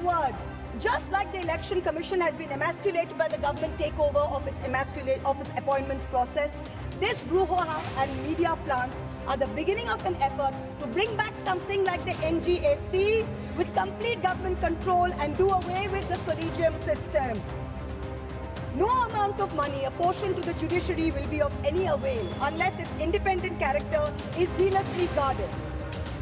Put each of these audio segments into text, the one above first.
words. Just like the Election Commission has been emasculated by the government takeover of its appointments process, this brouhaha and media plants are the beginning of an effort to bring back something like the NGAC with complete government control and do away with the collegium system. No amount of money apportioned to the judiciary will be of any avail unless its independent character is zealously guarded.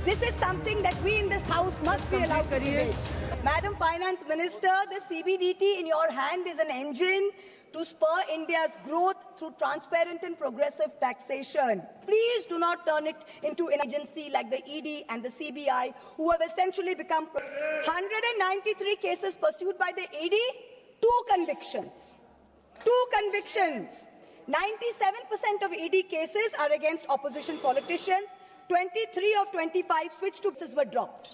This is something that we in this House must be allowed to debate. Madam Finance Minister, the CBDT in your hand is an engine to spur India's growth through transparent and progressive taxation. Please do not turn it into an agency like the ED and the CBI, who have essentially become 193 cases pursued by the ED, 2 convictions. 2 convictions. 97% of ED cases are against opposition politicians. 23 of 25 switch to cases were dropped.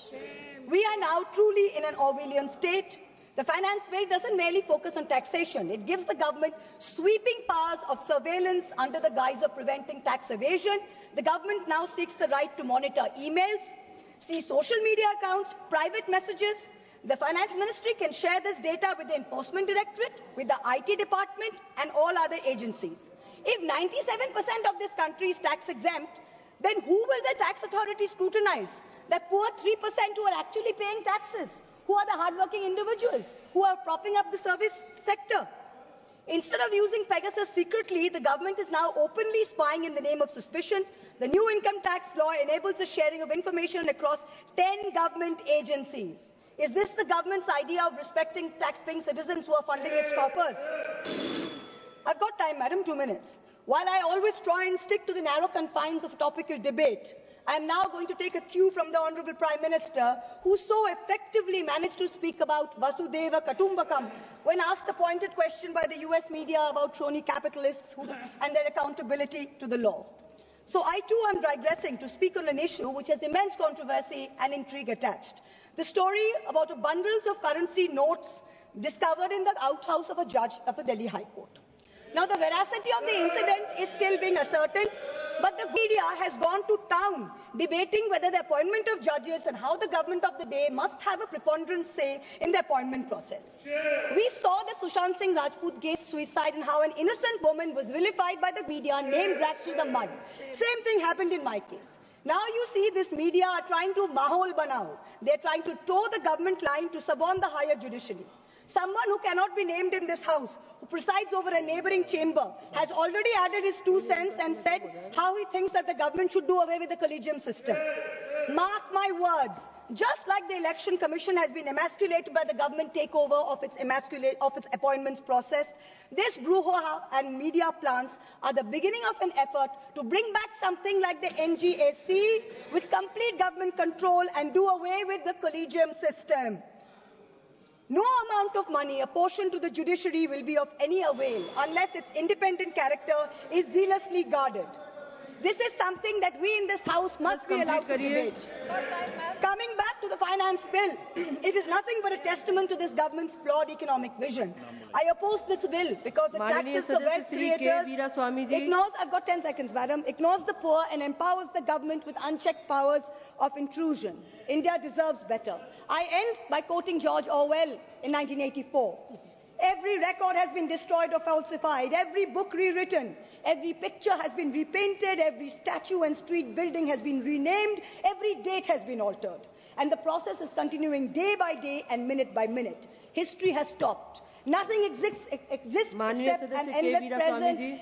We are now truly in an Orwellian state. The finance bill doesn't merely focus on taxation. It gives the government sweeping powers of surveillance under the guise of preventing tax evasion. The government now seeks the right to monitor emails, see social media accounts, private messages. The Finance Ministry can share this data with the Enforcement Directorate, with the IT department and all other agencies. If 97% of this country is tax exempt, then who will the tax authority scrutinize? The poor 3% who are actually paying taxes, who are the hardworking individuals, who are propping up the service sector. Instead of using Pegasus secretly, the government is now openly spying in the name of suspicion. The new income tax law enables the sharing of information across 10 government agencies. Is this the government's idea of respecting tax-paying citizens who are funding its coffers? I've got time, madam, 2 minutes. While I always try and stick to the narrow confines of a topical debate, I am now going to take a cue from the Honourable Prime Minister, who so effectively managed to speak about Vasudhaiva Kutumbakam when asked a pointed question by the US media about crony capitalists and their accountability to the law. So I too am digressing to speak on an issue which has immense controversy and intrigue attached. The story about a bundles of currency notes discovered in the outhouse of a judge of the Delhi High Court. Now, the veracity of the incident is still being ascertained, but the media has gone to town debating whether the appointment of judges and how the government of the day must have a preponderant say in the appointment process. We saw the Sushant Singh Rajput case suicide and how an innocent woman was vilified by the media, name dragged through the mud. Same thing happened in my case. Now you see this media are trying to mahol banao. They're trying to toe the government line to suborn the higher judiciary. Someone who cannot be named in this House, who presides over a neighbouring chamber, has already added his 2 cents and said how he thinks that the government should do away with the collegium system. Mark my words. Just like the Election Commission has been emasculated by the government takeover of its appointments process, this brouhaha and media plants are the beginning of an effort to bring back something like the NGAC with complete government control and do away with the collegium system. No amount of money apportioned to the judiciary will be of any avail unless its independent character is zealously guarded. This is something that we in this House must be allowed to debate. Coming back to the finance bill, it is nothing but a testament to this government's flawed economic vision. I oppose this bill because it taxes the wealth creators, I've got 10 seconds, madam, ignores the poor and empowers the government with unchecked powers of intrusion. India deserves better. I end by quoting George Orwell in 1984. Every record has been destroyed or falsified, every book rewritten, every picture has been repainted, every statue and street building has been renamed, every date has been altered. And the process is continuing day by day and minute by minute. History has stopped. Nothing exists except an endless present.